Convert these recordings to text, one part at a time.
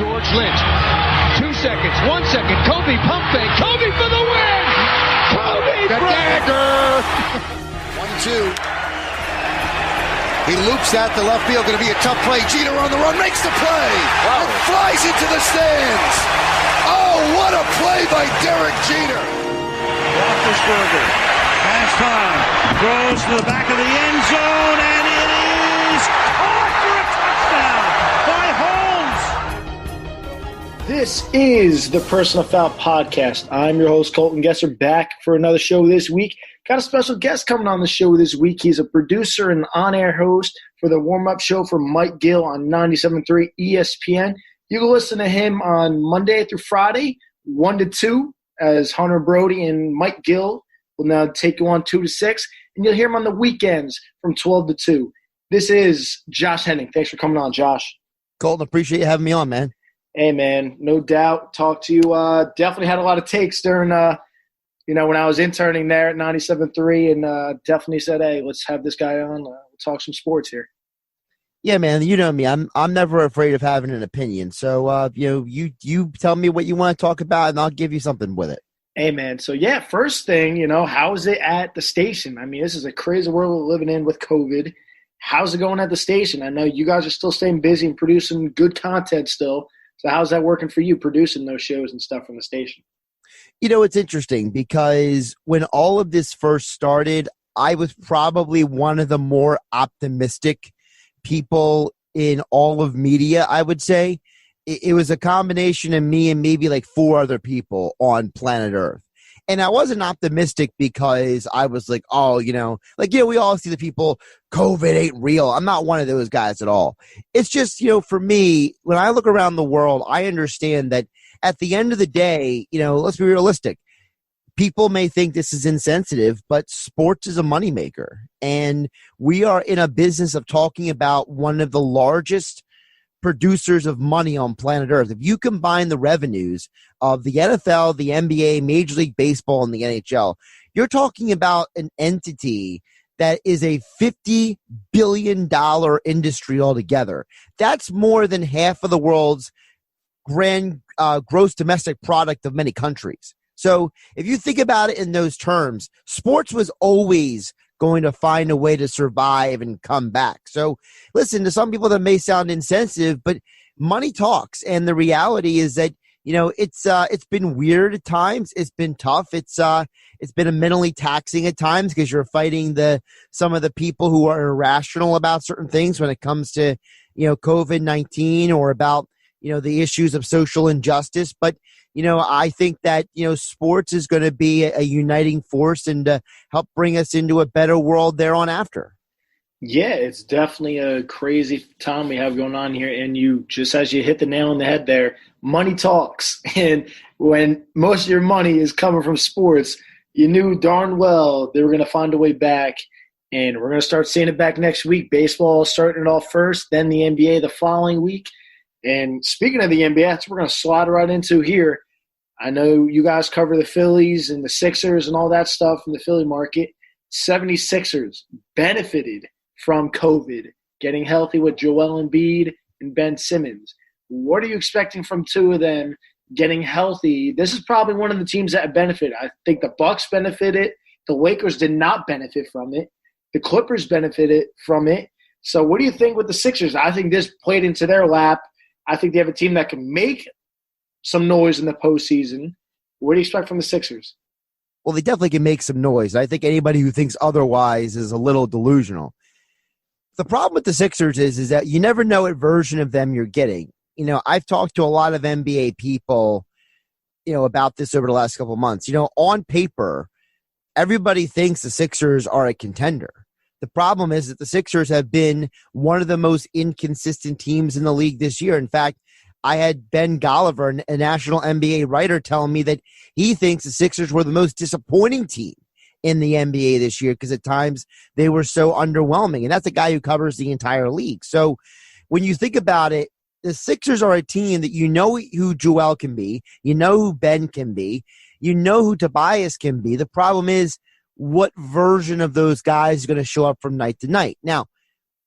George Lynch. 2 seconds, 1 second. Kobe pump fake. Kobe for the win. Kobe the dagger. 1-2. He loops that to left field. Going to be a tough play. Jeter on the run, makes the play. Wow. And flies into the stands. Oh, what a play by Derek Jeter. Roethlisberger has time. Throws to the back of the end zone, and it is caught for a touchdown by Holmes. This is the Personal Foul Podcast. I'm your host, Colton Gesser, back for another show this week. Got a special guest coming on the show this week. He's a producer and on-air host for the warm-up show for Mike Gill on 97.3 ESPN. You can listen to him on Monday through Friday, 1 to 2, as Hunter Brody and Mike Gill will now take you on 2 to 6. And you'll hear him on the weekends from 12 to 2. This is Josh Hennig. Thanks for coming on, Josh. Colton, appreciate you having me on, man. Hey, man, no doubt. Talked to you. Definitely had a lot of takes during when I was interning there at 97.3, and definitely said, hey, let's have this guy on. We'll talk some sports here. Yeah, man, you know me. I'm never afraid of having an opinion. So, you tell me what you want to talk about, and I'll give you something with it. Hey, man. So, yeah, first thing, how is it at the station? I mean, this is a crazy world we're living in with COVID. How's it going at the station? I know you guys are still staying busy and producing good content still. So how's that working for you, producing those shows and stuff from the station? It's interesting because when all of this first started, I was probably one of the more optimistic people in all of media, I would say. It was a combination of me and maybe like 4 other people on planet Earth. And I wasn't optimistic because I was like, we all see the people, COVID ain't real. I'm not one of those guys at all. It's just, for me, when I look around the world, I understand that at the end of the day, let's be realistic. People may think this is insensitive, but sports is a moneymaker. And we are in a business of talking about one of the largest producers of money on planet Earth. If you combine the revenues of the NFL, the NBA, Major League Baseball, and the NHL, you're talking about an entity that is a $50 billion industry altogether. That's more than half of the world's grand gross domestic product of many countries. So if you think about it in those terms, sports was always going to find a way to survive and come back. So listen, to some people that may sound insensitive, but money talks. And the reality is that, it's been weird at times. It's been tough. It's been mentally taxing at times because you're fighting some of the people who are irrational about certain things when it comes to, COVID-19 or about, the issues of social injustice. But, I think that, sports is going to be a uniting force and help bring us into a better world there on after. Yeah, it's definitely a crazy time we have going on here. And you, just as you hit the nail on the head there, money talks. And when most of your money is coming from sports, you knew darn well they were going to find a way back. And we're going to start seeing it back next week. Baseball starting it off first, then the NBA the following week. And speaking of the NBA, that's what we're going to slide right into here. I know you guys cover the Phillies and the Sixers and all that stuff in the Philly market. 76ers benefited from COVID, getting healthy with Joel Embiid and Ben Simmons. What are you expecting from 2 of them getting healthy? This is probably one of the teams that benefit. I think the Bucks benefited. The Lakers did not benefit from it. The Clippers benefited from it. So what do you think with the Sixers? I think this played into their lap. I think they have a team that can make some noise in the postseason. What do you expect from the Sixers? Well, they definitely can make some noise. I think anybody who thinks otherwise is a little delusional. The problem with the Sixers is that you never know what version of them you're getting. I've talked to a lot of NBA people, about this over the last couple of months. On paper, everybody thinks the Sixers are a contender. The problem is that the Sixers have been one of the most inconsistent teams in the league this year. In fact, I had Ben Golliver, a national NBA writer, telling me that he thinks the Sixers were the most disappointing team in the NBA this year because at times they were so underwhelming. And that's a guy who covers the entire league. So when you think about it, the Sixers are a team that you know who Joel can be, you know who Ben can be, you know who Tobias can be. The problem is what version of those guys is going to show up from night to night. Now,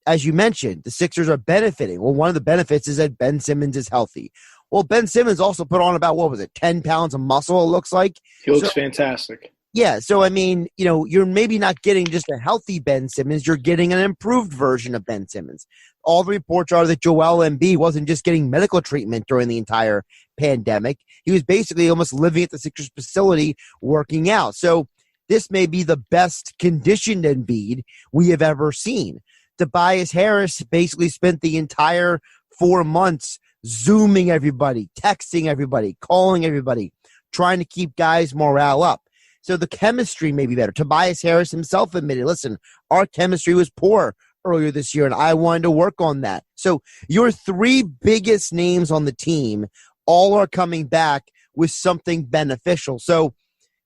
as you mentioned, the Sixers are benefiting. Well, one of the benefits is that Ben Simmons is healthy. Well, Ben Simmons also put on about, 10 pounds of muscle, it looks like. He looks fantastic. Yeah, so I mean, you're maybe not getting just a healthy Ben Simmons, you're getting an improved version of Ben Simmons. All the reports are that Joel Embiid wasn't just getting medical treatment during the entire pandemic. He was basically almost living at the Sixers facility working out. So this may be the best conditioned Embiid we have ever seen. Tobias Harris basically spent the entire 4 months Zooming everybody, texting everybody, calling everybody, trying to keep guys' morale up. So the chemistry may be better. Tobias Harris himself admitted, listen, our chemistry was poor earlier this year, and I wanted to work on that. So your 3 biggest names on the team all are coming back with something beneficial. So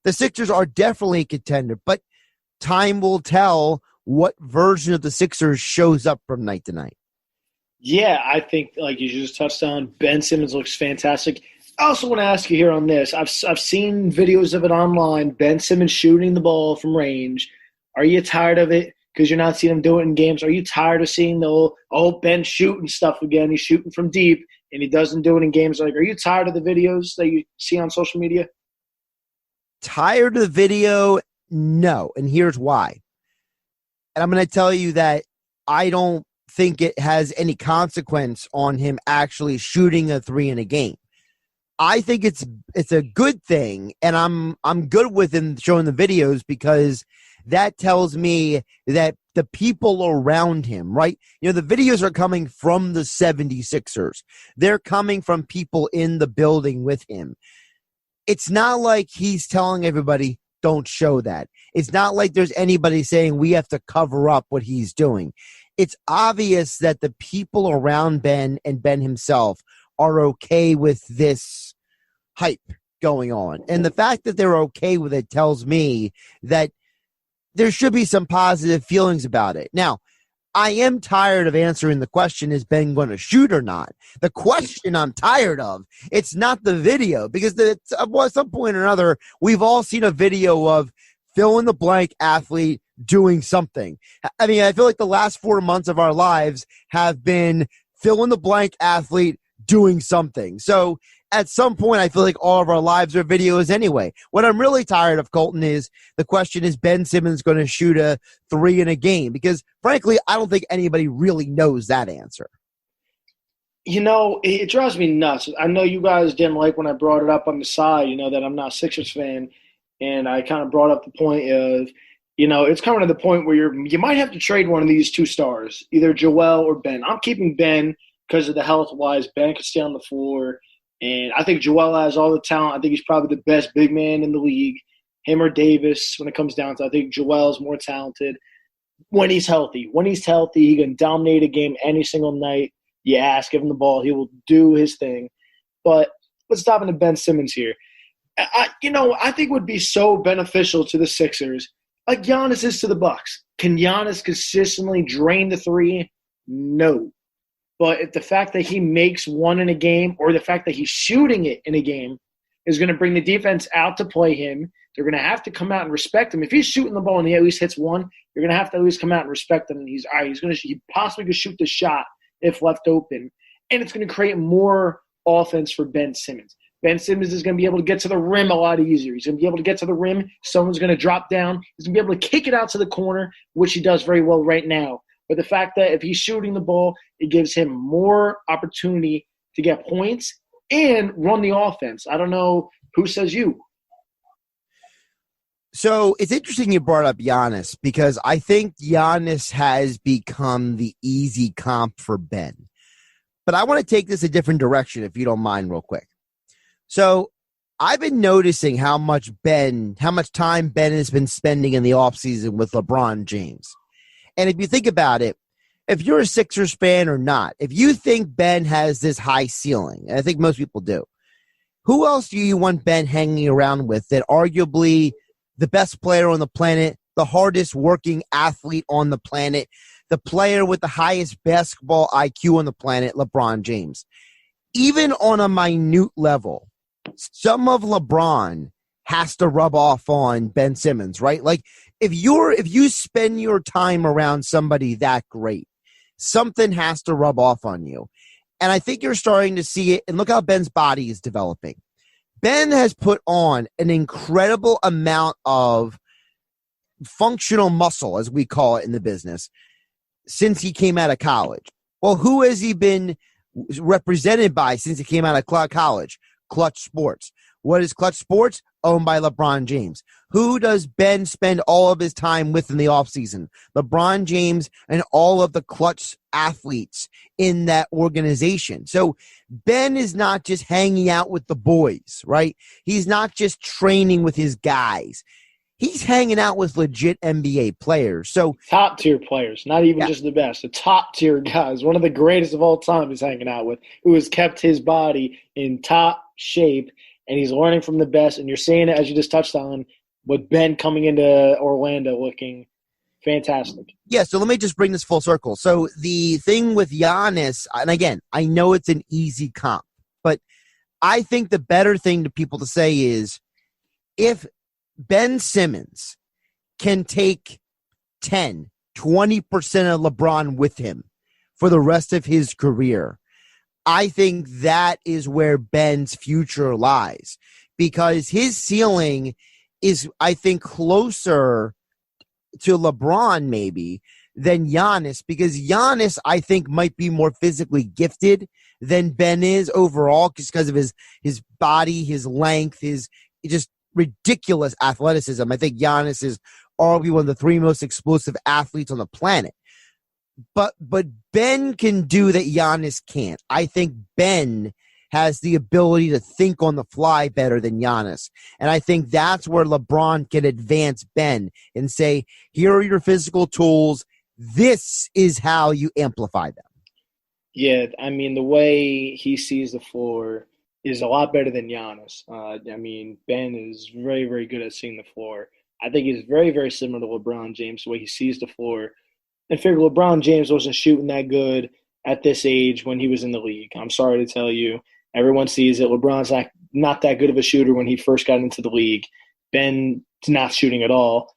the Sixers are definitely a contender, but time will tell what version of the Sixers shows up from night to night. Yeah, I think, like you just touched on, Ben Simmons looks fantastic. I also want to ask you here on this. I've seen videos of it online, Ben Simmons shooting the ball from range. Are you tired of it because you're not seeing him do it in games? Are you tired of seeing the Ben shooting stuff again? He's shooting from deep, and he doesn't do it in games. Like, are you tired of the videos that you see on social media? Tired of the video? No, and here's why. And I'm going to tell you that I don't think it has any consequence on him actually shooting a 3 in a game. I think it's a good thing, and I'm good with him showing the videos because that tells me that the people around him, right? The videos are coming from the 76ers. They're coming from people in the building with him. It's not like he's telling everybody, don't show that. It's not like there's anybody saying we have to cover up what he's doing. It's obvious that the people around Ben and Ben himself are okay with this hype going on. And the fact that they're okay with it tells me that there should be some positive feelings about it. Now, I am tired of answering the question, is Ben going to shoot or not? The question I'm tired of, it's not the video, because at some point or another, we've all seen a video of fill-in-the-blank athlete doing something. I mean, I feel like the last 4 months of our lives have been fill-in-the-blank athlete doing something. So at some point, I feel like all of our lives are videos anyway. What I'm really tired of, Colton, is the question, is Ben Simmons going to shoot a 3 in a game? Because, frankly, I don't think anybody really knows that answer. It drives me nuts. I know you guys didn't like when I brought it up on the side, that I'm not a Sixers fan, and I kind of brought up the point of, it's coming to the point where you might have to trade one of these 2 stars, either Joel or Ben. I'm keeping Ben because of the health-wise. Ben could stay on the floor. And I think Joel has all the talent. I think he's probably the best big man in the league. Him or Davis, when it comes down to it. I think Joel's more talented when he's healthy. When he's healthy, he can dominate a game any single night. You ask, give him the ball, he will do his thing. But let's dive into Ben Simmons here. I think it would be so beneficial to the Sixers, like Giannis is to the Bucks. Can Giannis consistently drain the 3? No. But if the fact that he makes 1 in a game, or the fact that he's shooting it in a game, is going to bring the defense out to play him, they're going to have to come out and respect him. If he's shooting the ball and he at least hits 1, you're going to have to at least come out and respect him. And he possibly could shoot the shot if left open. And it's going to create more offense for Ben Simmons. Ben Simmons is going to be able to get to the rim a lot easier. He's going to be able to get to the rim. Someone's going to drop down. He's going to be able to kick it out to the corner, which he does very well right now. But the fact that if he's shooting the ball, it gives him more opportunity to get points and run the offense. I don't know who says you. So it's interesting you brought up Giannis, because I think Giannis has become the easy comp for Ben. But I want to take this a different direction, if you don't mind, real quick. So I've been noticing how much time Ben has been spending in the offseason with LeBron James. And if you think about it, if you're a Sixers fan or not, if you think Ben has this high ceiling, and I think most people do, who else do you want Ben hanging around with that arguably the best player on the planet, the hardest working athlete on the planet, the player with the highest basketball IQ on the planet, LeBron James? Even on a minute level, some of LeBron has to rub off on Ben Simmons, right? Like, if you spend your time around somebody that great, something has to rub off on you. And I think you're starting to see it. And look how Ben's body is developing. Ben has put on an incredible amount of functional muscle, as we call it in the business, since he came out of college. Well, who has he been represented by since he came out of college? Clutch Sports. What is Clutch Sports? Owned by LeBron James. Who does Ben spend all of his time with in the offseason? LeBron James and all of the Clutch athletes in that organization. So Ben is not just hanging out with the boys, right? He's not just training with his guys. He's hanging out with legit NBA players. So top tier players, not even just the best. The top tier guys, one of the greatest of all time he's hanging out with, who has kept his body in top shape, and he's learning from the best. And you're seeing it, as you just touched on, with Ben coming into Orlando looking fantastic. Yeah, so let me just bring this full circle. So the thing with Giannis, and again, I know it's an easy comp, but I think the better thing to people to say is if Ben Simmons can take 10, 20% of LeBron with him for the rest of his career, I think that is where Ben's future lies, because his ceiling is, I think, closer to LeBron maybe than Giannis, because Giannis, I think, might be more physically gifted than Ben is overall, just because of his body, his length, his just ridiculous athleticism. I think Giannis is arguably one of the three most explosive athletes on the planet. But Ben can do that Giannis can't. I think Ben has the ability to think on the fly better than Giannis. And I think that's where LeBron can advance Ben and say, here are your physical tools. This is how you amplify them. Yeah, I mean, the way he sees the floor is a lot better than Giannis. I mean, Ben is very, very good at seeing the floor. I think he's very, very similar to LeBron James, the way he sees the floor. And figure LeBron James wasn't shooting that good at this age when he was in the league. I'm sorry to tell you. Everyone sees it. LeBron's not that good of a shooter when he first got into the league. Ben's not shooting at all.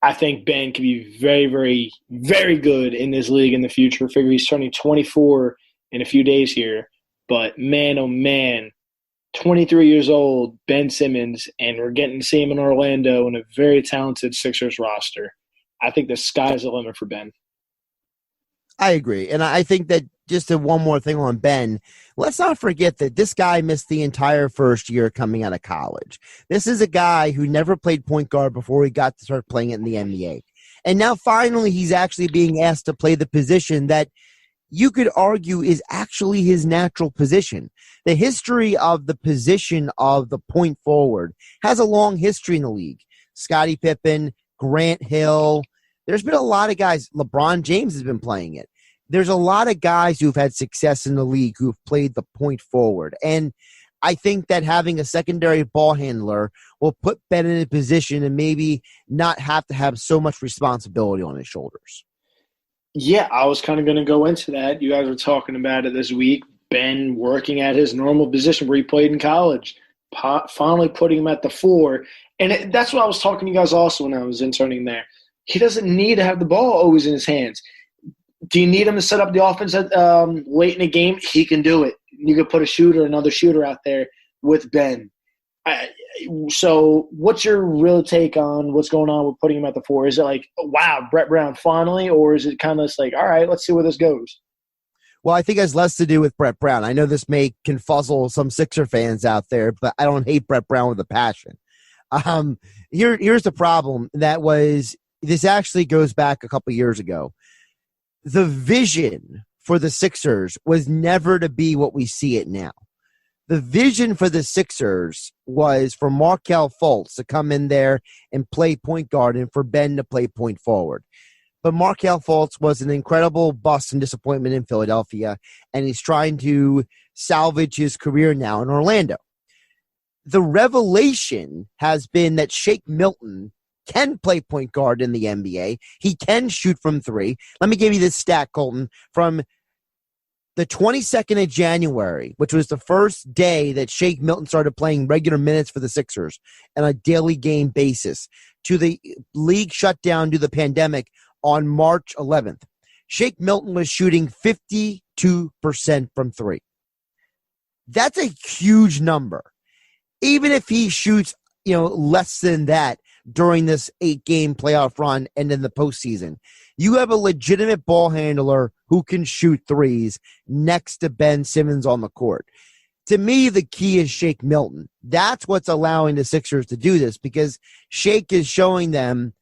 I think Ben can be very, very, very good in this league in the future. Figure he's turning 24 in a few days here. But man, oh man, 23 years old, Ben Simmons, and we're getting to see him in Orlando in a very talented Sixers roster. I think the sky's the limit for Ben. I agree. And I think that just one more thing on Ben, let's not forget that this guy missed the entire first year coming out of college. This is a guy who never played point guard before he got to start playing it in the NBA. And now finally he's actually being asked to play the position that you could argue is actually his natural position. The history of the position of the point forward has a long history in the league. Scottie Pippen, Grant Hill. There's been a lot of guys. LeBron James has been playing it. There's a lot of guys who've had success in the league who've played the point forward. And I think that having a secondary ball handler will put Ben in a position and maybe not have to have so much responsibility on his shoulders. Yeah, I was kind of going to go into that. You guys were talking about it this week. Ben working at his normal position where he played in college, finally putting him at the 4. And that's what I was talking to you guys also when I was interning there. He doesn't need to have the ball always in his hands. Do you need him to set up the offense late in the game? He can do it. You could put another shooter out there with Ben. So what's your real take on what's going on with putting him at the 4? Is it like, wow, Brett Brown finally, or is it kind of like, all right, let's see where this goes? Well, I think it has less to do with Brett Brown. I know this may confuzzle some Sixer fans out there, but I don't hate Brett Brown with a passion. Here's the problem. This actually goes back a couple years ago. The vision for the Sixers was never to be what we see it now. The vision for the Sixers was for Markelle Fultz to come in there and play point guard and for Ben to play point forward. But Markelle Fultz was an incredible bust and disappointment in Philadelphia, and he's trying to salvage his career now in Orlando. The revelation has been that Shake Milton can play point guard in the NBA. He can shoot from 3. Let me give you this stat, Colton. From the 22nd of January, which was the first day that Shake Milton started playing regular minutes for the Sixers on a daily game basis, to the league shutdown due to the pandemic on March 11th, Shake Milton was shooting 52% from three. That's a huge number. Even if he shoots, less than that during this 8-game playoff run and in the postseason, you have a legitimate ball handler who can shoot threes next to Ben Simmons on the court. To me, the key is Shake Milton. That's what's allowing the Sixers to do this, because Shake is showing them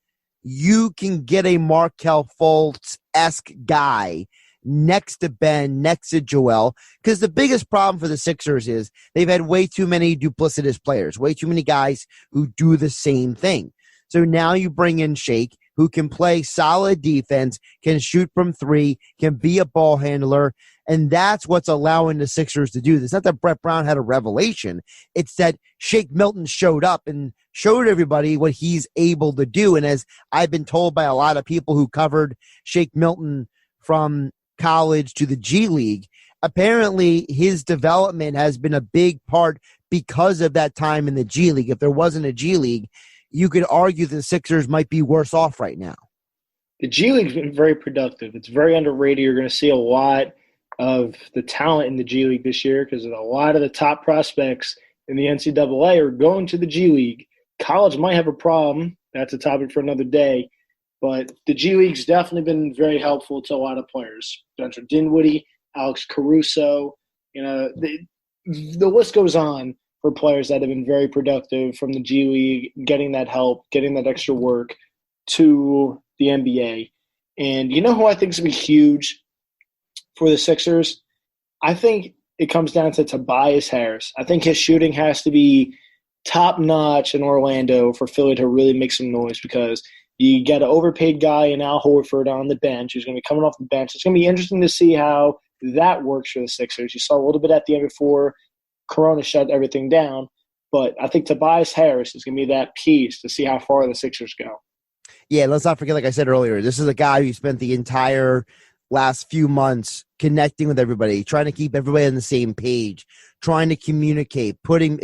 you can get a Markelle Fultz-esque guy next to Ben, next to Joel, because the biggest problem for the Sixers is they've had way too many duplicitous players, way too many guys who do the same thing. So now you bring in Shake, who can play solid defense, can shoot from three, can be a ball handler, and that's what's allowing the Sixers to do this. Not that Brett Brown had a revelation. It's that Shake Milton showed up and showed everybody what he's able to do. And as I've been told by a lot of people who covered Shake Milton from college to the G League, apparently his development has been a big part because of that time in the G League. If there wasn't a G League, you could argue the Sixers might be worse off right now. The G League's been very productive. It's very underrated. You're going to see a lot of the talent in the G League this year because a lot of the top prospects in the NCAA are going to the G League. College might have a problem. That's a topic for another day. But the G League's definitely been very helpful to a lot of players. Spencer Dinwiddie, Alex Caruso, the list goes on for players that have been very productive from the G League, getting that help, getting that extra work to the NBA. And you know who I think is going to be huge for the Sixers? I think it comes down to Tobias Harris. I think his shooting has to be top-notch in Orlando for Philly to really make some noise, because you got an overpaid guy in Al Horford on the bench who's going to be coming off the bench. It's going to be interesting to see how that works for the Sixers. You saw a little bit at the end before Corona shut everything down, but I think Tobias Harris is going to be that piece to see how far the Sixers go. Yeah, let's not forget, like I said earlier, this is a guy who spent the entire last few months connecting with everybody, trying to keep everybody on the same page, trying to communicate, putting,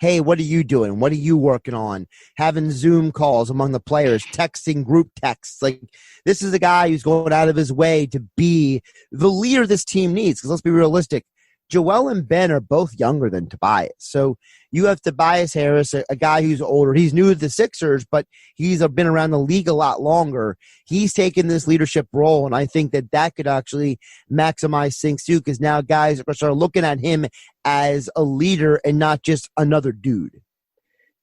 hey, what are you doing? What are you working on? Having Zoom calls among the players, texting group texts. Like, this is a guy who's going out of his way to be the leader this team needs. Because let's be realistic, Joel and Ben are both younger than Tobias. So you have Tobias Harris, a guy who's older. He's new to the Sixers, but he's been around the league a lot longer. He's taken this leadership role, and I think that could actually maximize things too, because now guys are going to start looking at him as a leader and not just another dude.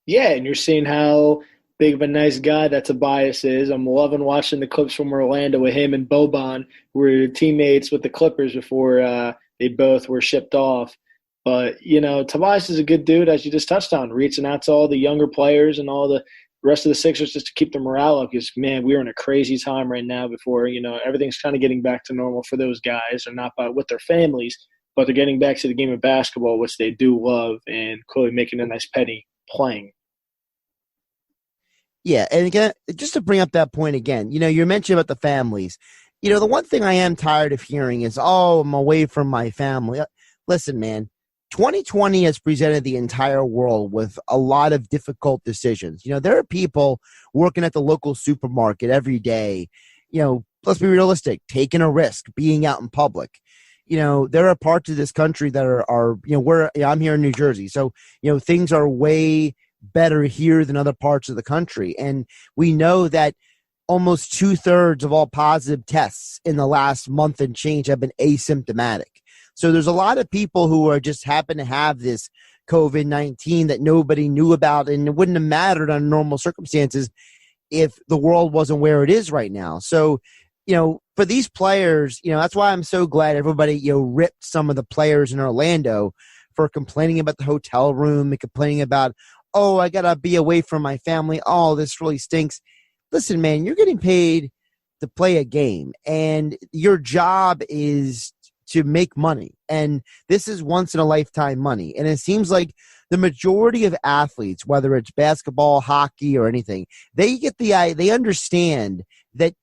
Yeah, and you're seeing how big of a nice guy that Tobias is. I'm loving watching the clips from Orlando with him and Boban, who were teammates with the Clippers before they both were shipped off. But, Tobias is a good dude, as you just touched on, reaching out to all the younger players and all the rest of the Sixers just to keep the morale up, because, man, we're in a crazy time right now before, everything's kind of getting back to normal for those guys. They're not with their families, but they're getting back to the game of basketball, which they do love, and clearly making a nice penny playing. Yeah, and again, just to bring up that point again, you mentioned about the families. The one thing I am tired of hearing is, I'm away from my family. Listen, man, 2020 has presented the entire world with a lot of difficult decisions. There are people working at the local supermarket every day, let's be realistic, taking a risk, being out in public. There are parts of this country that are I'm here in New Jersey. So, things are way better here than other parts of the country. And we know that almost 2/3 of all positive tests in the last month and change have been asymptomatic. So there's a lot of people who are just happen to have this COVID-19 that nobody knew about, and it wouldn't have mattered under normal circumstances if the world wasn't where it is right now. So, for these players, that's why I'm so glad everybody, ripped some of the players in Orlando for complaining about the hotel room and complaining about, I got to be away from my family. Oh, this really stinks. Listen, man, you're getting paid to play a game, and your job is to make money. And this is once-in-a-lifetime money. And it seems like the majority of athletes, whether it's basketball, hockey, or anything, they understand that,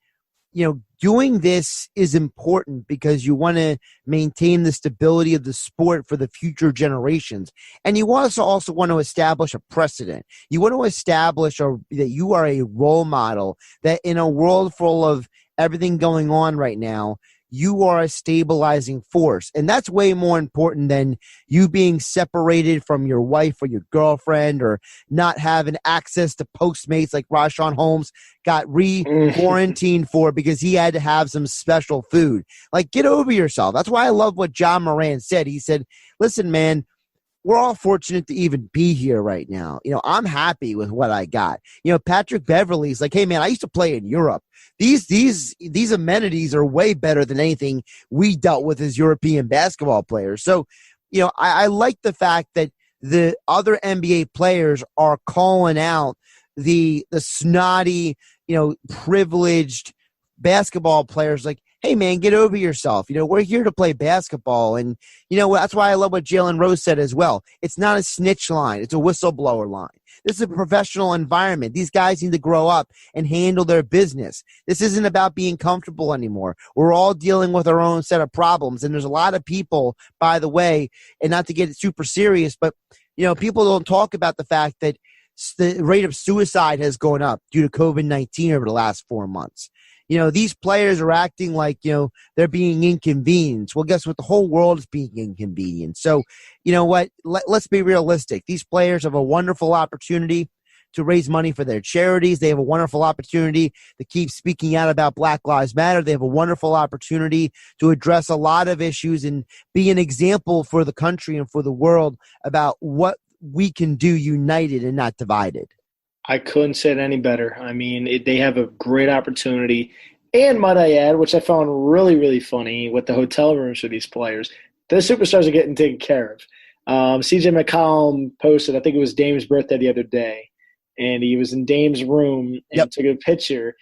doing this is important because you want to maintain the stability of the sport for the future generations. And you also want to establish a precedent. You want to establish that you are a role model, that in a world full of everything going on right now, you are a stabilizing force. And that's way more important than you being separated from your wife or your girlfriend or not having access to Postmates like Rashawn Holmes got quarantined for because he had to have some special food. Like, get over yourself. That's why I love what John Moran said. He said, listen, man, we're all fortunate to even be here right now. I'm happy with what I got. Patrick Beverley's like, hey, man, I used to play in Europe. These amenities are way better than anything we dealt with as European basketball players. So, I like the fact that the other NBA players are calling out the snotty, privileged basketball players like, hey, man, get over yourself. We're here to play basketball. And, that's why I love what Jalen Rose said as well. It's not a snitch line. It's a whistleblower line. This is a professional environment. These guys need to grow up and handle their business. This isn't about being comfortable anymore. We're all dealing with our own set of problems. And there's a lot of people, by the way, and not to get super serious, but, people don't talk about the fact that the rate of suicide has gone up due to COVID-19 over the last 4 months. These players are acting like, they're being inconvenienced. Well, guess what? The whole world is being inconvenienced. So, you know what? Let's be realistic. These players have a wonderful opportunity to raise money for their charities. They have a wonderful opportunity to keep speaking out about Black Lives Matter. They have a wonderful opportunity to address a lot of issues and be an example for the country and for the world about what we can do united and not divided. I couldn't say it any better. I mean, they have a great opportunity. And might I add, which I found really, really funny with the hotel rooms for these players, the superstars are getting taken care of. CJ McCollum posted, I think it was Dame's birthday the other day, and he was in Dame's room and took a picture.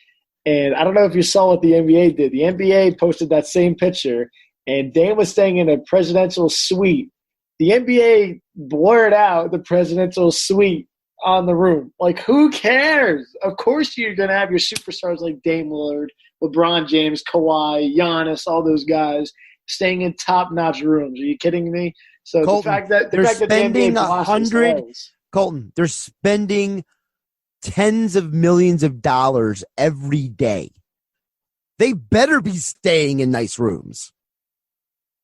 And I don't know if you saw what the NBA did. The NBA posted that same picture, and Dame was staying in a presidential suite. The NBA blurred out the presidential suite on the room. Like, who cares? Of course you're going to have your superstars like Dame Lillard, LeBron James, Kawhi, Giannis, all those guys staying in top-notch rooms. Are you kidding me? So Colton, the fact that they're spending $100, they're spending tens of millions of dollars every day. They better be staying in nice rooms.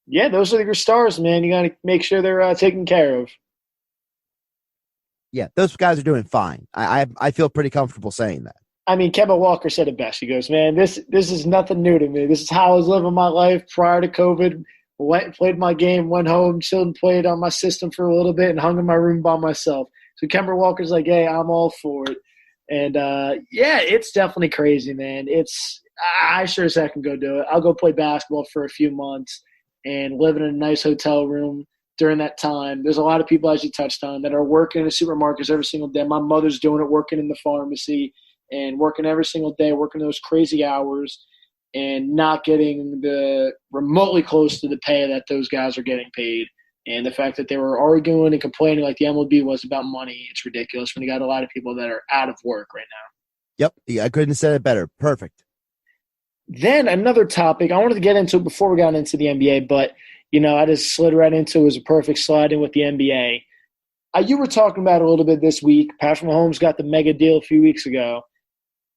Yeah, those are your stars, man. You got to make sure they're taken care of. Yeah, those guys are doing fine. I feel pretty comfortable saying that. I mean, Kemba Walker said it best. He goes, man, this is nothing new to me. This is how I was living my life prior to COVID. Played my game, went home, chilled and played on my system for a little bit and hung in my room by myself. So Kemba Walker's like, hey, I'm all for it. And, yeah, it's definitely crazy, man. I sure as heck can go do it. I'll go play basketball for a few months and live in a nice hotel room during that time. There's a lot of people, as you touched on, that are working in the supermarkets every single day. My mother's doing it, working in the pharmacy and working every single day, working those crazy hours and not getting the remotely close to the pay that those guys are getting paid. And the fact that they were arguing and complaining like the MLB was about money, it's ridiculous when you got a lot of people that are out of work right now. Yep. Yeah, I couldn't have said it better. Perfect. Then another topic, I wanted to get into it before we got into the NBA, but I just slid right into it. It was a perfect slide in with the NBA. You were talking about it a little bit this week. Patrick Mahomes got the mega deal a few weeks ago.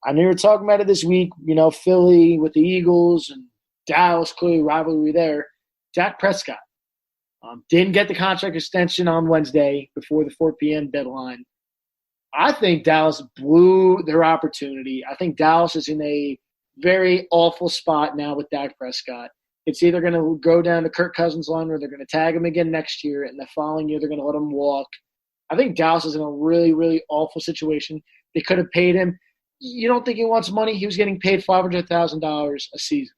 I know you were talking about it this week, Philly with the Eagles and Dallas, clearly rivalry there. Dak Prescott didn't get the contract extension on Wednesday before the 4 p.m. deadline. I think Dallas blew their opportunity. I think Dallas is in a very awful spot now with Dak Prescott. It's either going to go down to Kirk Cousins line or they're going to tag him again next year, and the following year they're going to let him walk. I think Dallas is in a really, really awful situation. They could have paid him. You don't think he wants money? He was getting paid $500,000 a season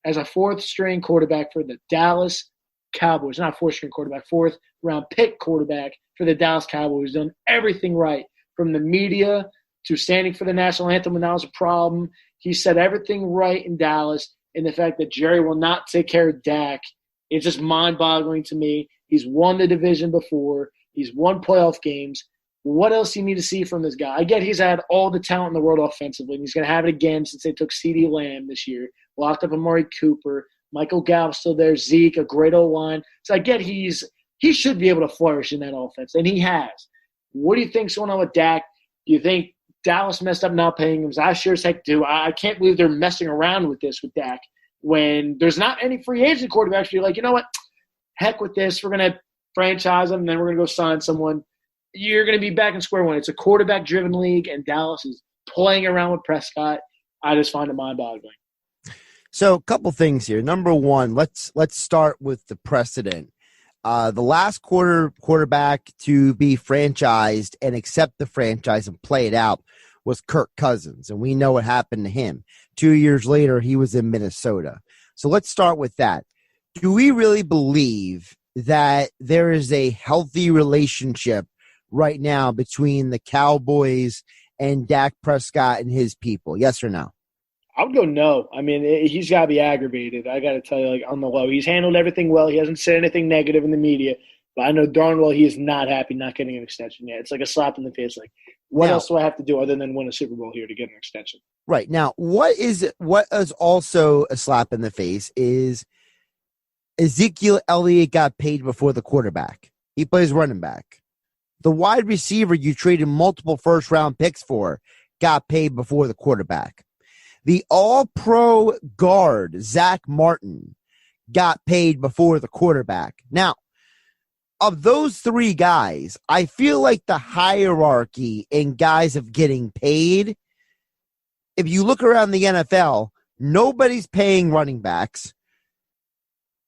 as a fourth-string quarterback for the Dallas Cowboys. Not fourth-string quarterback, fourth-round pick quarterback for the Dallas Cowboys. Done everything right, from the media to standing for the national anthem when that was a problem. He said everything right in Dallas. And the fact that Jerry will not take care of Dak, it's just mind-boggling to me. He's won the division before. He's won playoff games. What else do you need to see from this guy? I get he's had all the talent in the world offensively, and he's going to have it again since they took CeeDee Lamb this year. Locked up Amari Cooper. Michael Gallup's still there. Zeke, a great O-line. So I get he should be able to flourish in that offense, and he has. What do you think's going on with Dak? Do you think Dallas messed up not paying him. I sure as heck do. I can't believe they're messing around with this with Dak when there's not any free agent quarterbacks. You're like, you know what? Heck with this. We're going to franchise him, and then we're going to go sign someone. You're going to be back in square one. It's a quarterback-driven league, and Dallas is playing around with Prescott. I just find it mind-boggling. So a couple things here. Number one, let's start with the precedent. The last quarterback to be franchised and accept the franchise and play it out was Kirk Cousins, and we know what happened to him. 2 years later, he was in Minnesota. So let's start with that. Do we really believe that there is a healthy relationship right now between the Cowboys and Dak Prescott and his people? Yes or no? I would go no. I mean, he's got to be aggravated. I got to tell you, like, on the low. He's handled everything well. He hasn't said anything negative in the media. But I know darn well he is not happy not getting an extension yet. It's like a slap in the face. Like, what else do I have to do other than win a Super Bowl here to get an extension? Right. Now, what is also a slap in the face is Ezekiel Elliott got paid before the quarterback. He plays running back. The wide receiver you traded multiple first-round picks for got paid before the quarterback. The all-pro guard, Zach Martin, got paid before the quarterback. Now, of those three guys, I feel like the hierarchy in guys of getting paid, if you look around the NFL, nobody's paying running backs.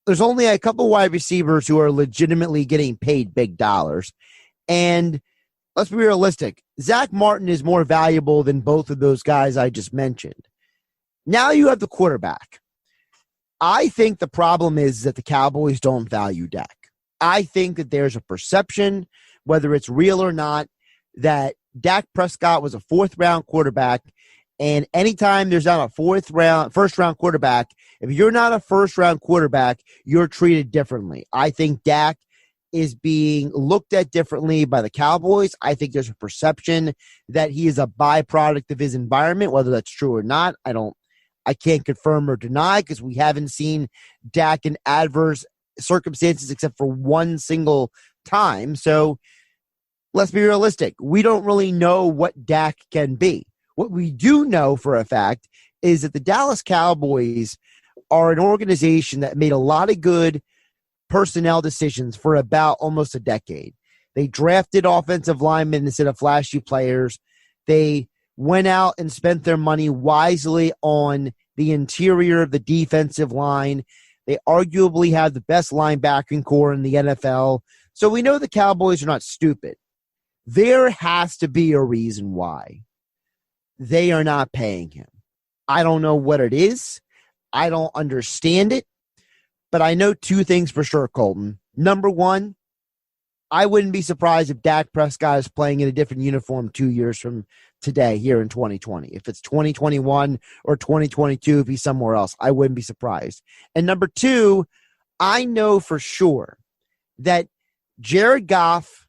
There's only a couple wide receivers who are legitimately getting paid big dollars. And let's be realistic. Zach Martin is more valuable than both of those guys I just mentioned. Now you have the quarterback. I think the problem is that the Cowboys don't value Dak. I think that there's a perception, whether it's real or not, that Dak Prescott was a fourth-round quarterback, and anytime there's not a first-round quarterback, if you're not a first-round quarterback, you're treated differently. I think Dak is being looked at differently by the Cowboys. I think there's a perception that he is a byproduct of his environment, whether that's true or not. I can't confirm or deny because we haven't seen Dak in adverse circumstances except for one single time. So let's be realistic. We don't really know what Dak can be. What we do know for a fact is that the Dallas Cowboys are an organization that made a lot of good personnel decisions for about almost a decade. They drafted offensive linemen instead of flashy players. They went out and spent their money wisely on the interior of the defensive line. They arguably have the best linebacking core in the NFL. So we know the Cowboys are not stupid. There has to be a reason why they are not paying him. I don't know what it is. I don't understand it. But I know two things for sure, Colton. Number one, I wouldn't be surprised if Dak Prescott is playing in a different uniform 2 years from today here in 2020. If it's 2021 or 2022, if he's somewhere else, I wouldn't be surprised. And number two, I know for sure that Jared Goff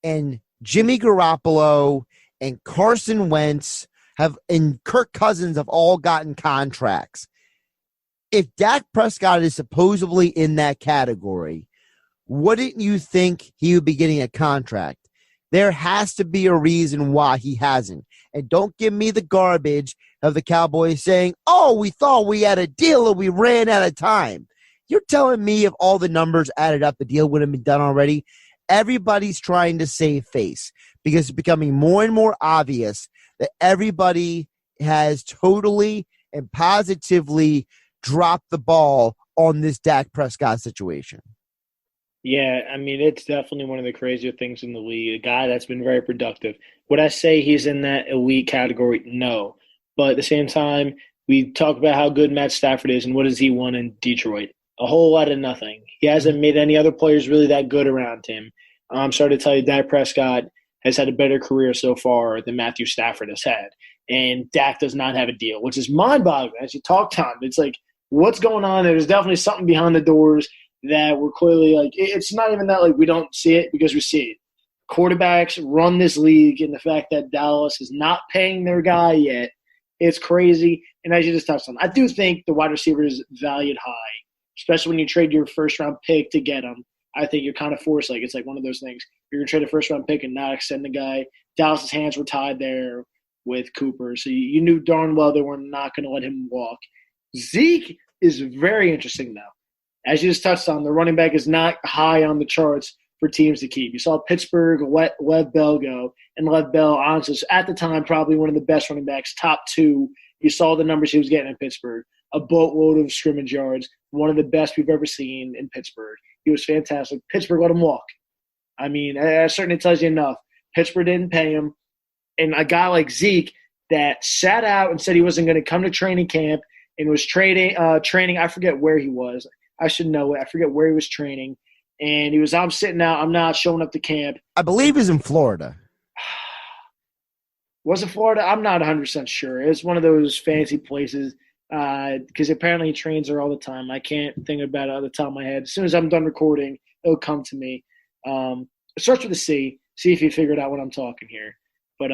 and Jimmy Garoppolo and Carson Wentz and Kirk Cousins have all gotten contracts. If Dak Prescott is supposedly in that category, wouldn't you think he would be getting a contract? There has to be a reason why he hasn't. And don't give me the garbage of the Cowboys saying, oh, we thought we had a deal and we ran out of time. You're telling me if all the numbers added up, the deal would have been done already? Everybody's trying to save face because it's becoming more and more obvious that everybody has totally and positively dropped the ball on this Dak Prescott situation. Yeah, I mean, it's definitely one of the crazier things in the league. A guy that's been very productive. Would I say he's in that elite category? No. But at the same time, we talk about how good Matt Stafford is, and what has he won in Detroit? A whole lot of nothing. He hasn't made any other players really that good around him. I'm sorry to tell you, Dak Prescott has had a better career so far than Matthew Stafford has had. And Dak does not have a deal, which is mind-boggling. As you talk to him, it's like, what's going on? There's definitely something behind the doors that we're clearly like, it's not even that like we don't see it because we see it. Quarterbacks run this league, and the fact that Dallas is not paying their guy yet, it's crazy. And as you just touched on, I do think the wide receiver is valued high, especially when you trade your first-round pick to get him. I think you're kind of forced. Like, it's like one of those things. You're going to trade a first-round pick and not extend the guy. Dallas's hands were tied there. with Cooper. So you knew darn well they were not going to let him walk. Zeke is very interesting, though. As you just touched on, the running back is not high on the charts for teams to keep. You saw Pittsburgh let Lev Bell go, and Lev Bell, honestly, at the time, probably one of the best running backs, top 2. You saw the numbers he was getting in Pittsburgh. A boatload of scrimmage yards, one of the best we've ever seen in Pittsburgh. He was fantastic. Pittsburgh let him walk. I mean, that certainly tells you enough. Pittsburgh didn't pay him. And a guy like Zeke that sat out and said he wasn't going to come to training camp and was training. I forget where he was. I should know it. I forget where he was training. And he was, I'm sitting out. I'm not showing up to camp. I believe he's in Florida. Was it Florida? I'm not 100% sure. It's one of those fancy places because apparently he trains there all the time. I can't think about it off the top of my head. As soon as I'm done recording, it'll come to me. It starts with a C. See if you figured out what I'm talking here. But,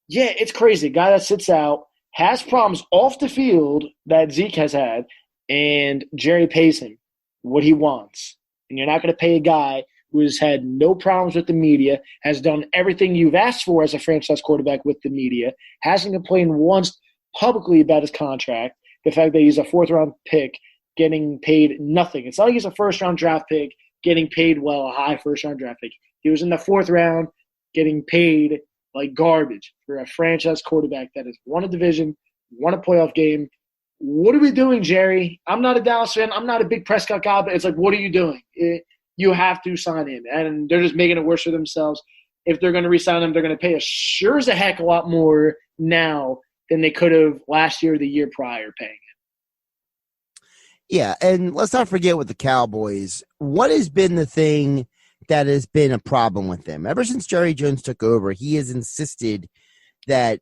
yeah, it's crazy. A guy that sits out, has problems off the field that Zeke has had, and Jerry pays him what he wants. And you're not going to pay a guy who has had no problems with the media, has done everything you've asked for as a franchise quarterback with the media, hasn't complained once publicly about his contract, the fact that he's a fourth-round pick getting paid nothing. It's not like he's a first-round draft pick getting paid well, a high first-round draft pick. He was in the 4th round getting paid like garbage for a franchise quarterback that has won a division, won a playoff game. What are we doing, Jerry? I'm not a Dallas fan. I'm not a big Prescott guy, but it's like, what are you doing? You have to sign him. And they're just making it worse for themselves. If they're going to re-sign him, they're going to pay us sure as a heck a lot more now than they could have last year or the year prior paying him. Yeah, and let's not forget with the Cowboys, what has been the thing that has been a problem with them? Ever since Jerry Jones took over, he has insisted that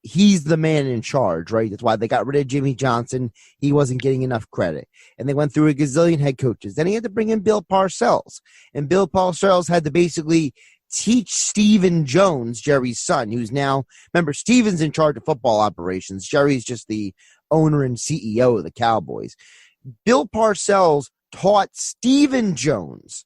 he's the man in charge, right? That's why they got rid of Jimmy Johnson. He wasn't getting enough credit. And they went through a gazillion head coaches. Then he had to bring in Bill Parcells. And Bill Parcells had to basically teach Stephen Jones, Jerry's son, who's now, remember, Stephen's in charge of football operations. Jerry's just the owner and CEO of the Cowboys. Bill Parcells taught Stephen Jones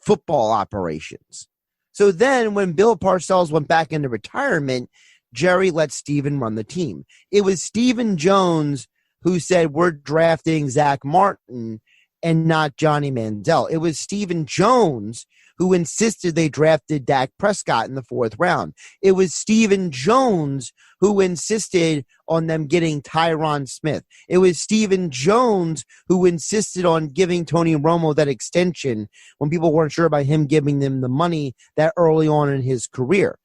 football operations. So then when Bill Parcells went back into retirement, Jerry let Stephen run the team. It was Stephen Jones who said, we're drafting Zach Martin and not Johnny Manziel. It was Stephen Jones who insisted they drafted Dak Prescott in the 4th round. It was Stephen Jones who insisted on them getting Tyron Smith. It was Stephen Jones who insisted on giving Tony Romo that extension when people weren't sure about him giving them the money that early on in his career.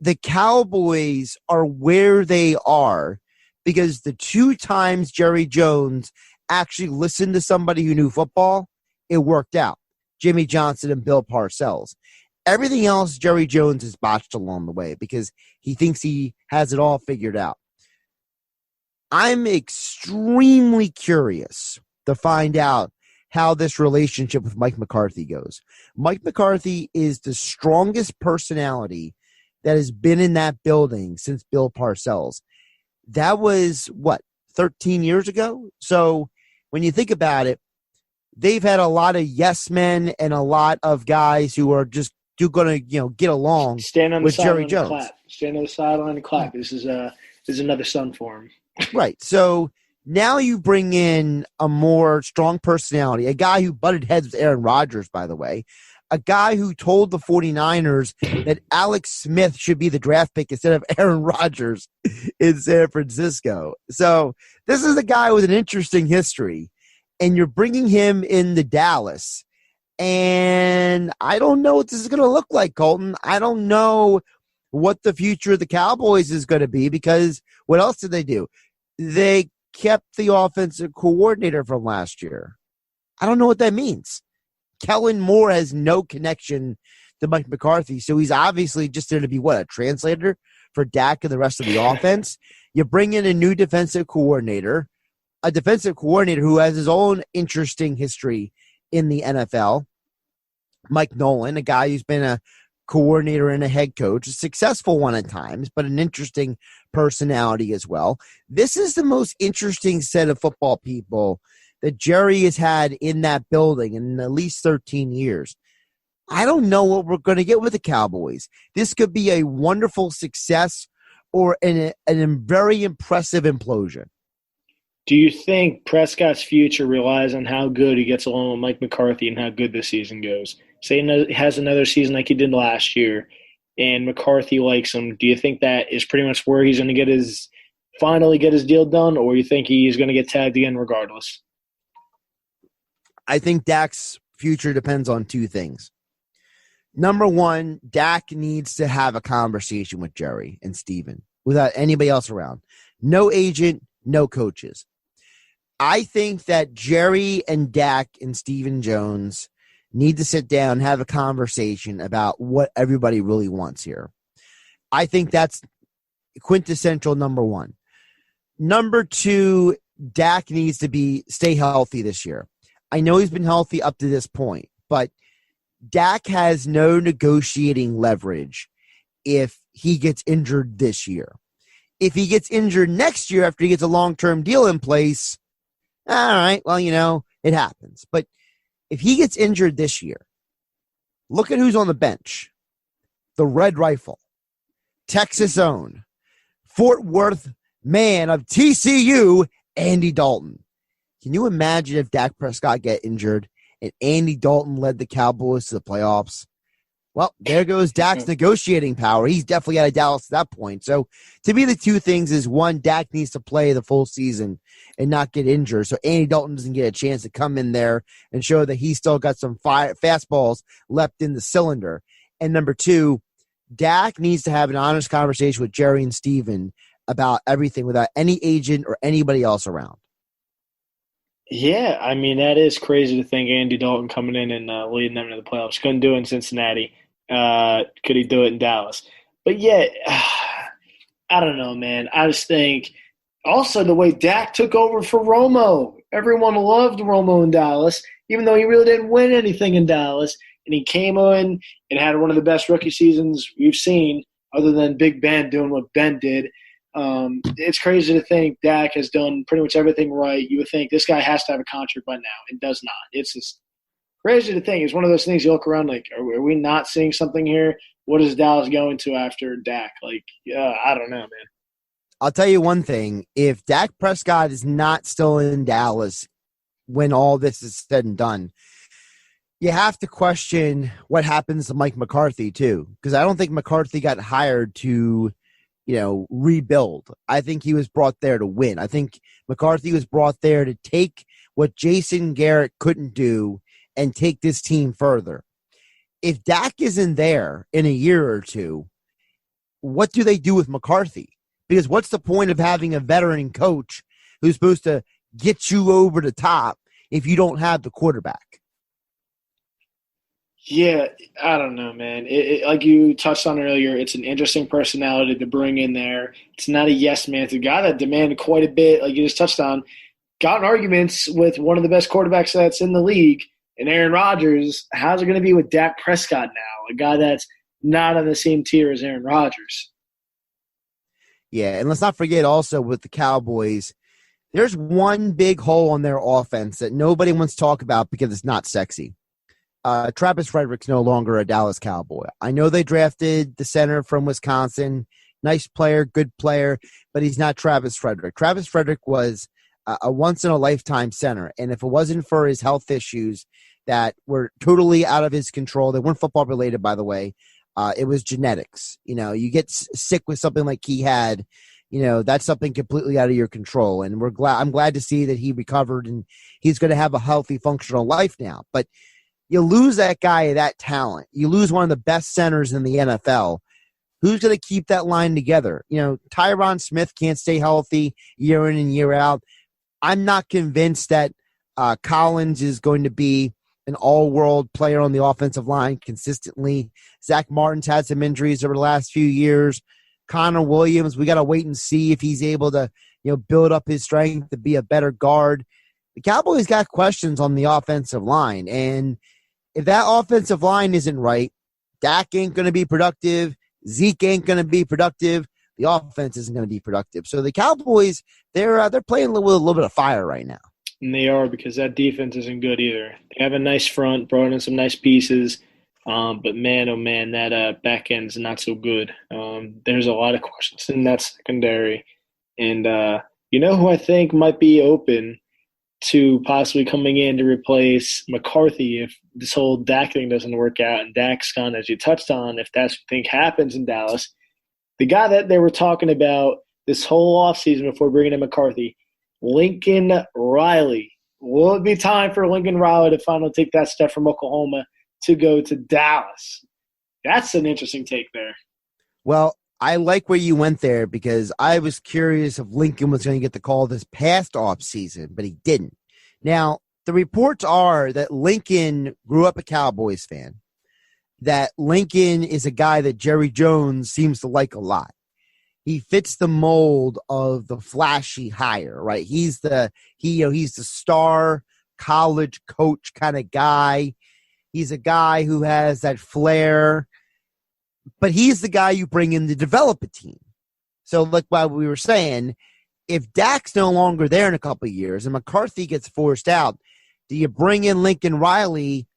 The Cowboys are where they are because the 2 times Jerry Jones actually listened to somebody who knew football, it worked out. Jimmy Johnson and Bill Parcells. Everything else, Jerry Jones has botched along the way because he thinks he has it all figured out. I'm extremely curious to find out how this relationship with Mike McCarthy goes. Mike McCarthy is the strongest personality that has been in that building since Bill Parcells. That was, 13 years ago? So when you think about it, they've had a lot of yes men and a lot of guys who are just going to, get along with Jerry Jones. Clap. Stand on the sideline and clap. This is another son for him. Right. So now you bring in a more strong personality, a guy who butted heads with Aaron Rodgers, by the way, a guy who told the 49ers that Alex Smith should be the draft pick instead of Aaron Rodgers in San Francisco. So this is a guy with an interesting history. And you're bringing him into Dallas. And I don't know what this is going to look like, Colton. I don't know what the future of the Cowboys is going to be because what else did they do? They kept the offensive coordinator from last year. I don't know what that means. Kellen Moore has no connection to Mike McCarthy, so he's obviously just there to be, a translator for Dak and the rest of the offense? You bring in a new defensive coordinator, a defensive coordinator who has his own interesting history in the NFL, Mike Nolan, a guy who's been a coordinator and a head coach, a successful one at times, but an interesting personality as well. This is the most interesting set of football people that Jerry has had in that building in at least 13 years. I don't know what we're going to get with the Cowboys. This could be a wonderful success or a very impressive implosion. Do you think Prescott's future relies on how good he gets along with Mike McCarthy and how good this season goes? Say he has another season like he did last year, and McCarthy likes him. Do you think that is pretty much where he's going to finally get his deal done, or you think he's going to get tagged again regardless? I think Dak's future depends on two things. Number one, Dak needs to have a conversation with Jerry and Steven without anybody else around. No agent, no coaches. I think that Jerry and Dak and Steven Jones need to sit down and have a conversation about what everybody really wants here. I think that's quintessential number one. Number two, Dak needs to stay healthy this year. I know he's been healthy up to this point, but Dak has no negotiating leverage if he gets injured this year. If he gets injured next year after he gets a long-term deal in place, all right, well, it happens. But if he gets injured this year, look at who's on the bench. The Red Rifle, Texas own, Fort Worth man of TCU, Andy Dalton. Can you imagine if Dak Prescott get injured and Andy Dalton led the Cowboys to the playoffs? Well, there goes Dak's negotiating power. He's definitely out of Dallas at that point. So to me, the two things is, one, Dak needs to play the full season and not get injured, so Andy Dalton doesn't get a chance to come in there and show that he's still got some fastballs left in the cylinder. And number two, Dak needs to have an honest conversation with Jerry and Steven about everything without any agent or anybody else around. Yeah, I mean, that is crazy to think Andy Dalton coming in and leading them to the playoffs. Couldn't do it in Cincinnati. Could he do it in Dallas? But yeah, I don't know, man. I just think also the way Dak took over for Romo. Everyone loved Romo in Dallas, even though he really didn't win anything in Dallas. And he came in and had one of the best rookie seasons we've seen, other than Big Ben doing what Ben did. It's crazy to think Dak has done pretty much everything right. You would think this guy has to have a contract by now, and does not. It's just crazy to think. It's one of those things you look around like, are we not seeing something here? What is Dallas going to after Dak? I don't know, man. I'll tell you one thing. If Dak Prescott is not still in Dallas when all this is said and done, you have to question what happens to Mike McCarthy too, because I don't think McCarthy got hired to rebuild. I think he was brought there to win. I think McCarthy was brought there to take what Jason Garrett couldn't do and take this team further. If Dak isn't there in a year or two, what do they do with McCarthy? Because what's the point of having a veteran coach who's supposed to get you over the top if you don't have the quarterback? Yeah, I don't know, man. Like you touched on earlier, it's an interesting personality to bring in there. It's not a yes man. It's a guy that demanded quite a bit, like you just touched on. Got in arguments with one of the best quarterbacks that's in the league, and Aaron Rodgers. How's it going to be with Dak Prescott now, a guy that's not on the same tier as Aaron Rodgers? Yeah, and let's not forget also with the Cowboys, there's one big hole in their offense that nobody wants to talk about because it's not sexy. Travis Frederick's no longer a Dallas Cowboy. I know they drafted the center from Wisconsin. Nice player, good player, but he's not Travis Frederick. Travis Frederick was a once-in-a-lifetime center, and if it wasn't for his health issues that were totally out of his control, they weren't football-related, by the way, it was genetics. You get sick with something like he had, that's something completely out of your control, and I'm glad to see that he recovered, and he's going to have a healthy, functional life now. But you lose that guy, that talent. You lose one of the best centers in the NFL. Who's going to keep that line together? Tyron Smith can't stay healthy year in and year out. I'm not convinced that Collins is going to be an all-world player on the offensive line consistently. Zach Martin's had some injuries over the last few years. Connor Williams, we got to wait and see if he's able to build up his strength to be a better guard. The Cowboys got questions on the offensive line, and if that offensive line isn't right, Dak ain't going to be productive. Zeke ain't going to be productive. The offense isn't going to be productive. So the Cowboys, they're playing with a little bit of fire right now. And they are, because that defense isn't good either. They have a nice front, brought in some nice pieces. But man, oh man, that back end's not so good. There's a lot of questions in that secondary. And you know who I think might be open to possibly coming in to replace McCarthy if this whole Dak thing doesn't work out, and Dak's gone, as you touched on, if that's what you think happens in Dallas. The guy that they were talking about this whole offseason before bringing in McCarthy, Lincoln Riley. Will it be time for Lincoln Riley to finally take that step from Oklahoma to go to Dallas? That's an interesting take there. Well, I like where you went there because I was curious if Lincoln was going to get the call this past offseason, but he didn't. Now, the reports are that Lincoln grew up a Cowboys fan, that Lincoln is a guy that Jerry Jones seems to like a lot. He fits the mold of the flashy hire, right? He's the star college coach kind of guy. He's a guy who has that flair, but he's the guy you bring in to develop a team. So like what we were saying, if Dak's no longer there in a couple of years and McCarthy gets forced out, do you bring in Lincoln Riley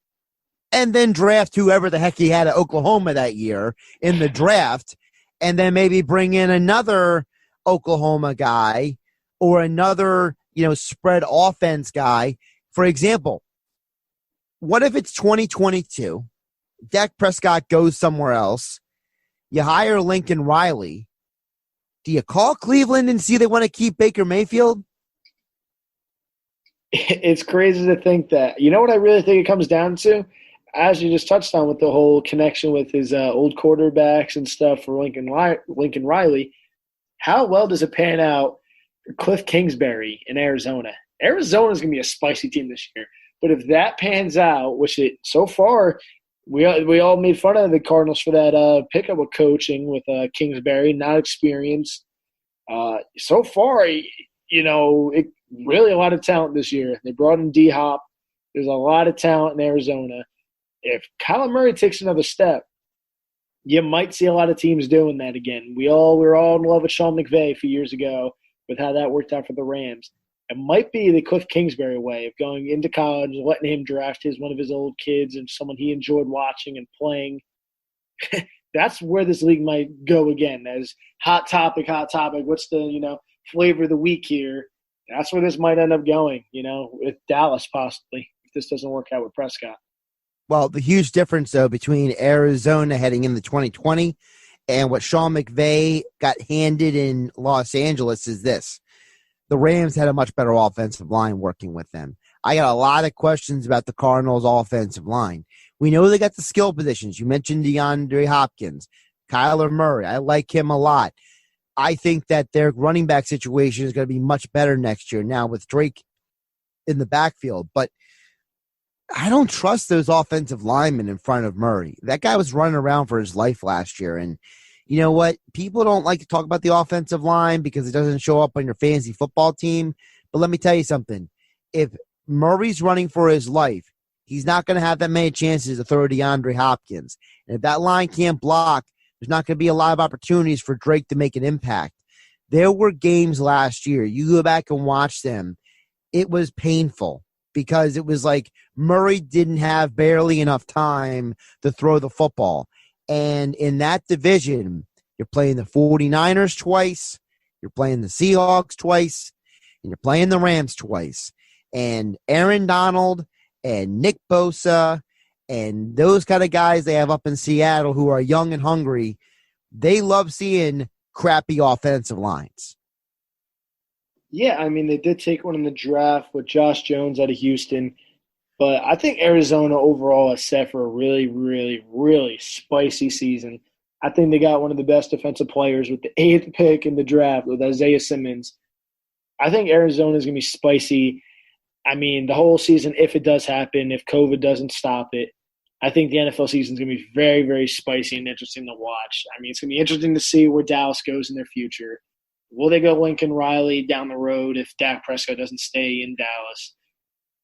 and then draft whoever the heck he had at Oklahoma that year in the draft, and then maybe bring in another Oklahoma guy or another, spread offense guy? For example, what if it's 2022, Dak Prescott goes somewhere else, you hire Lincoln Riley, do you call Cleveland and see they want to keep Baker Mayfield? It's crazy to think that. You know what I really think it comes down to? As you just touched on with the whole connection with his old quarterbacks and stuff for Lincoln Riley, how well does it pan out for Cliff Kingsbury in Arizona? Arizona's going to be a spicy team this year. But if that pans out, which it so far, we all made fun of the Cardinals for that pickup with coaching with Kingsbury, not experienced. So far, it really a lot of talent this year. They brought in D-Hop. There's a lot of talent in Arizona. If Kyler Murray takes another step, you might see a lot of teams doing that again. We were all in love with Sean McVay a few years ago with how that worked out for the Rams. It might be the Cliff Kingsbury way of going into college and letting him draft one of his old kids and someone he enjoyed watching and playing. That's where this league might go again as hot topic. What's the, flavor of the week here? That's where this might end up going, with Dallas possibly, if this doesn't work out with Prescott. Well, the huge difference, though, between Arizona heading into 2020 and what Sean McVay got handed in Los Angeles is this. The Rams had a much better offensive line working with them. I got a lot of questions about the Cardinals' offensive line. We know they got the skill positions. You mentioned DeAndre Hopkins, Kyler Murray. I like him a lot. I think that their running back situation is going to be much better next year now with Drake in the backfield. But I don't trust those offensive linemen in front of Murray. That guy was running around for his life last year. And you know what? People don't like to talk about the offensive line because it doesn't show up on your fantasy football team. But let me tell you something. If Murray's running for his life, he's not going to have that many chances to throw DeAndre Hopkins. And if that line can't block, there's not going to be a lot of opportunities for Drake to make an impact. There were games last year. You go back and watch them. It was painful because it was like Murray didn't have barely enough time to throw the football. And in that division, you're playing the 49ers twice, you're playing the Seahawks twice, and you're playing the Rams twice. And Aaron Donald and Nick Bosa and those kind of guys they have up in Seattle who are young and hungry, they love seeing crappy offensive lines. Yeah, I mean, they did take one in the draft with Josh Jones out of Houston. But I think Arizona overall is set for a really, really, really spicy season. I think they got one of the best defensive players with the 8th pick in the draft with Isaiah Simmons. I think Arizona is going to be spicy. I mean, the whole season, if it does happen, if COVID doesn't stop it, I think the NFL season is going to be very, very spicy and interesting to watch. I mean, it's going to be interesting to see where Dallas goes in their future. Will they go Lincoln Riley down the road if Dak Prescott doesn't stay in Dallas?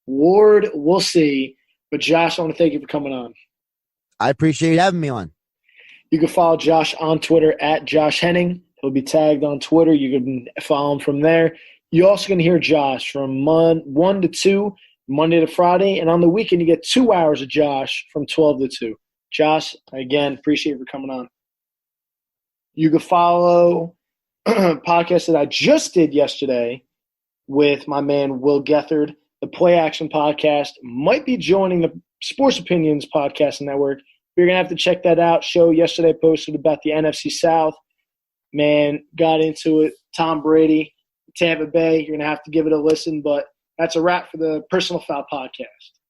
Ward, we'll see. But, Josh, I want to thank you for coming on. I appreciate you having me on. You can follow Josh on Twitter at Josh Hennig. He'll be tagged on Twitter. You can follow him from there. You're also going to hear Josh from 1 to 2, Monday to Friday. And on the weekend, you get 2 hours of Josh from 12 to 2. Josh, again, appreciate you for coming on. You can follow a podcast that I just did yesterday with my man Will Gethard. The Play Action Podcast might be joining the Sports Opinions Podcast Network. You're going to have to check that out. Show yesterday posted about the NFC South. Man, got into it. Tom Brady, Tampa Bay. You're going to have to give it a listen. But that's a wrap for the Personal Foul Podcast.